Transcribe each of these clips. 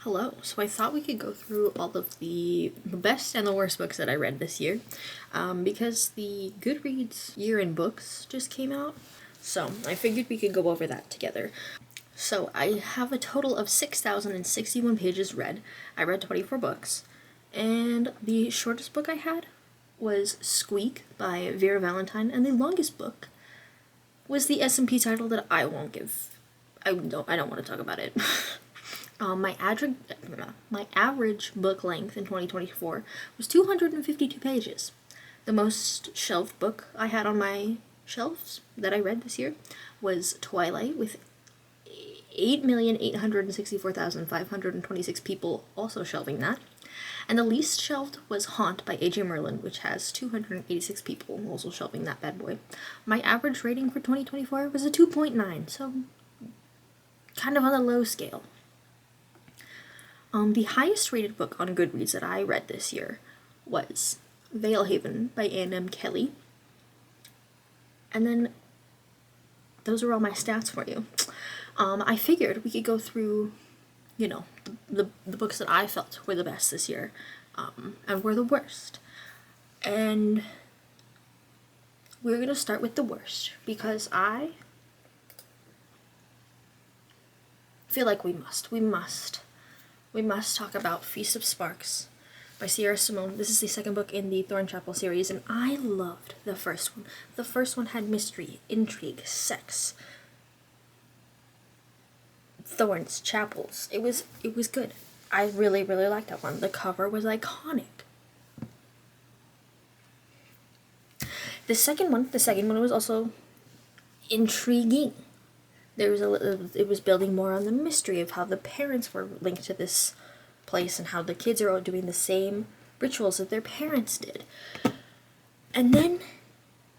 Hello. So I thought we could go through all of the best and the worst books that I read this year, because the Goodreads year in books just came out. So I figured we could go over that together. So I have a total of 6,061 pages read. I read 24 books, and the shortest book I had was Squeak by Vera Valentine, and the longest book was the S&P title that I won't give. I don't want to talk about it. My average book length in 2024 was 252 pages. The most shelved book I had on my shelves that I read this year was Twilight, with 8,864,526 people also shelving that. And the least shelved was Haunt by A.J. Merlin, which has 286 people also shelving that bad boy. My average rating for 2024 was a 2.9, so kind of on the low scale. The highest rated book on Goodreads that I read this year was Haven by Anne M. Kelley. And then those are all my stats for you. I figured we could go through, the books that I felt were the best this year, and were the worst. And we're going to start with the worst, because I feel like we must talk about Feast of Sparks by Sierra Simone. This is the second book in the Thornchapel series, and I loved the first one. The first one had mystery, intrigue, sex, thorns, chapels. It was good. I really liked that one. The cover was iconic. The second one was also intriguing. It was building more on the mystery of how the parents were linked to this place and how the kids are all doing the same rituals that their parents did. And then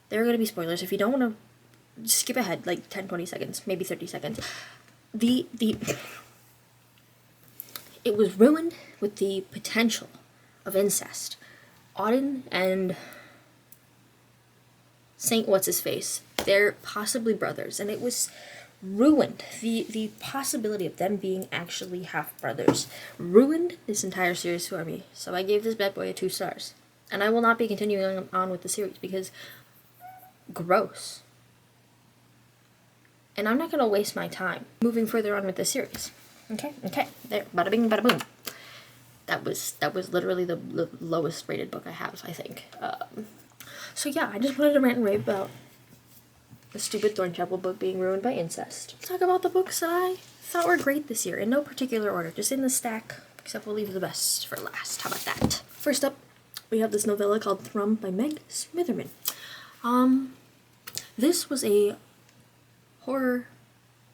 there are going to be spoilers. If you don't want to, skip ahead like 10-20 seconds, maybe 30 seconds. It was ruined with the potential of incest. Auden and Saint What's-His-Face, they're possibly brothers, and it was ruined. The possibility of them being actually half-brothers ruined this entire series for me. So I gave this bad boy a 2 stars. And I will not be continuing on with the series because gross. And I'm not going to waste my time moving further on with the series. Okay, there, bada bing, bada boom. That was literally the lowest rated book I have, I think. So yeah, I just wanted to rant and rave about the stupid Thornchapel book being ruined by incest. Let's talk about the books that I thought were great this year, in no particular order, just in the stack, except we'll leave the best for last. How about that? First up, we have this novella called Thrum Meg Smitherman. This was a horror,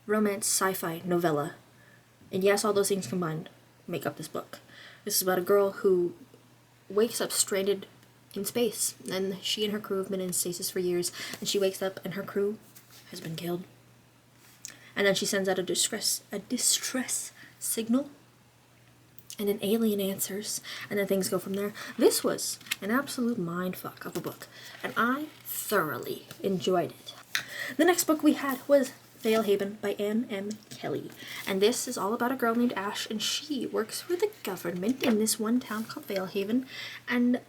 romance, sci-fi novella, and yes, all those things combined make up this book. This is about a girl who wakes up stranded in space, and she and her crew have been in stasis for years, and she wakes up and her crew has been killed. And then she sends out a distress signal, and an alien answers, and then things go from there. This was an absolute mindfuck of a book, and I thoroughly enjoyed it. The next book we had was Haven by Anne M. Kelley, and this is all about a girl named Ash, and she works for the government in this one town called Haven, and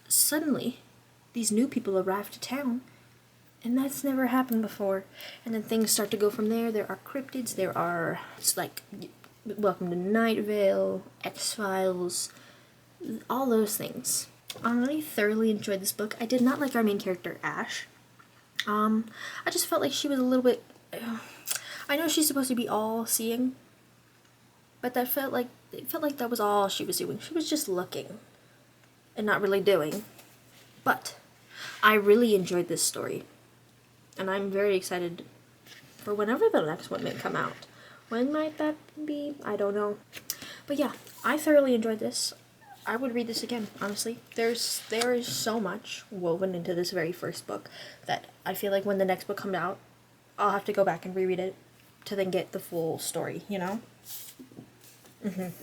suddenly these new people arrive to town, and that's never happened before, and then things start to go from there. There are cryptids, it's like Welcome to Night Vale, X-Files, all those things. I thoroughly enjoyed this book. I did not like our main character, Ash. I just felt like she was a little bit, I know she's supposed to be all-seeing, but it felt like that was all she was doing. She was just looking and not really doing. But I really enjoyed this story, and I'm very excited for whenever the next one may come out. When might that be? I don't know. But yeah, I thoroughly enjoyed this. I would read this again, honestly. There is so much woven into this very first book that I feel like when the next book comes out, I'll have to go back and reread it to then get the full story, The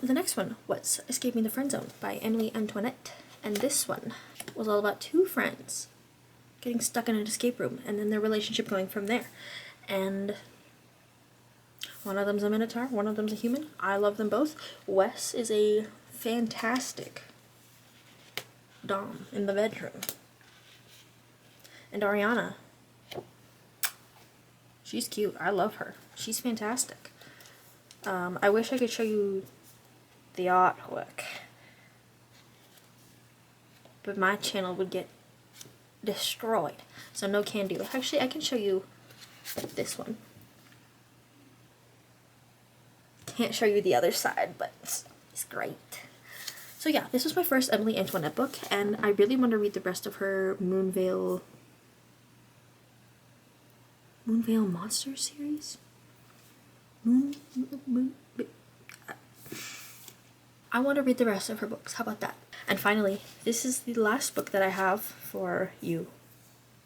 next one was Escaping the Friendzone by Emily Antoinette, and this one was all about 2 friends getting stuck in an escape room and then their relationship going from there. And One of them's a minotaur, one of them's a human. I love them both. Wes is a fantastic dom in the bedroom. And Ariana, she's cute. I love her. She's fantastic. I wish I could show you the artwork, but my channel would get destroyed, so no can do. Actually, I can show you this one. Can't show you the other side, but it's great. So yeah, this was my first Emily Antoinette book, and I really want to read the rest of her Moonveil Monster series. I want to read the rest of her books. How about that? And finally, this is the last book that I have for you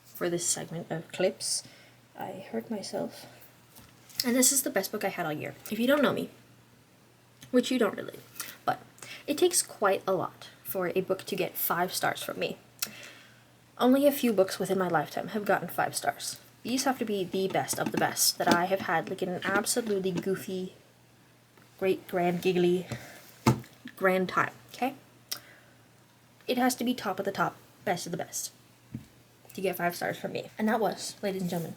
for this segment of clips. I hurt myself. And this is the best book I had all year. If you don't know me, which you don't really, but it takes quite a lot for a book to get 5 stars from me. Only a few books within my lifetime have gotten 5 stars. These have to be the best of the best that I have had, like, in an absolutely goofy, great, grand, giggly, grand time, okay? It has to be top of the top, best of the best to get 5 stars from me. And that was, ladies and gentlemen,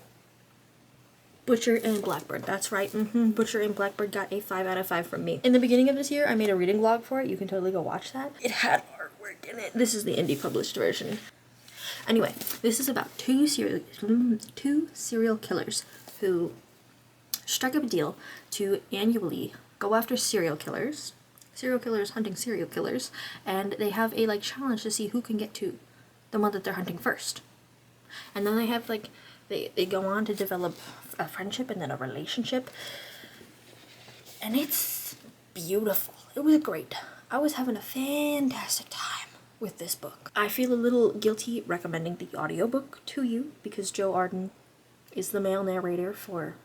Butcher and Blackbird. That's right, Butcher and Blackbird got a 5 out of 5 from me. In the beginning of this year, I made a reading vlog for it. You can totally go watch that. It had artwork in it. This is the indie published version. Anyway, this is about two serial killers who strike up a deal to annually go after serial killers hunting serial killers, and they have a, like, challenge to see who can get to the one that they're hunting first. And then they have, like, they go on to develop a friendship and then a relationship, and it's beautiful. It was great. I was having a fantastic time with this book. I feel a little guilty recommending the audiobook to you because Joe Arden is the male narrator for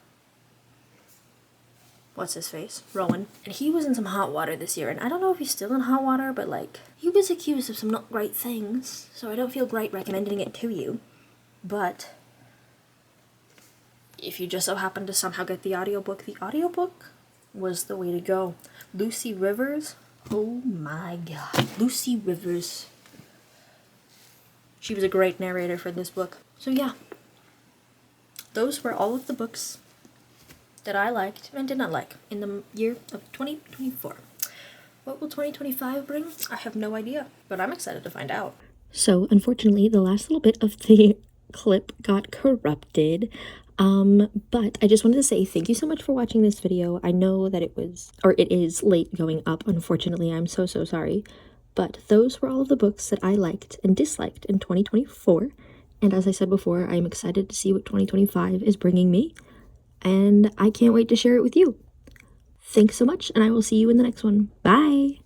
what's his face? Rowan. And he was in some hot water this year, and I don't know if he's still in hot water, but, like, he was accused of some not great things, so I don't feel great recommending it to you. But if you just so happen to somehow get the audiobook was the way to go. Lucy Rivers, oh my god, Lucy Rivers. She was a great narrator for this book. So yeah, those were all of the books that I liked and did not like in the year of 2024. What will 2025 bring? I have no idea, but I'm excited to find out. So, unfortunately, the last little bit of the clip got corrupted. But I just wanted to say thank you so much for watching this video. I know that it is late going up. Unfortunately, I'm so sorry. But those were all of the books that I liked and disliked in 2024. And as I said before, I'm excited to see what 2025 is bringing me. And I can't wait to share it with you. Thanks so much, and I will see you in the next one. Bye!